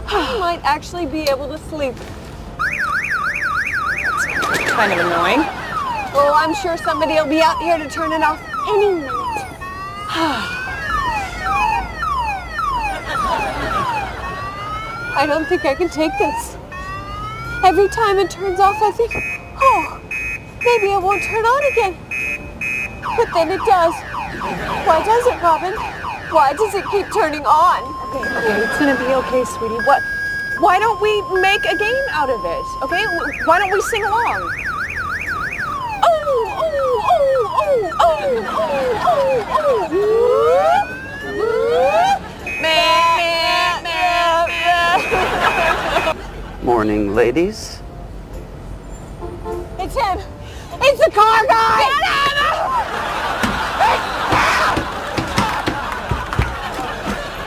I might actually be able to sleep. It's kind of annoying. Oh, I'm sure somebody will be out here to turn it off any minute. I don't think I can take this. Every time it turns off, I think, oh, maybe it won't turn on again. But then it does. Why does it, Robin? Why does it keep turning on? Okay, it's gonna be okay, sweetie. Why don't we make a game out of it? Okay, why don't we sing along? Morning, ladies. It's him. It's the car guy. Get out!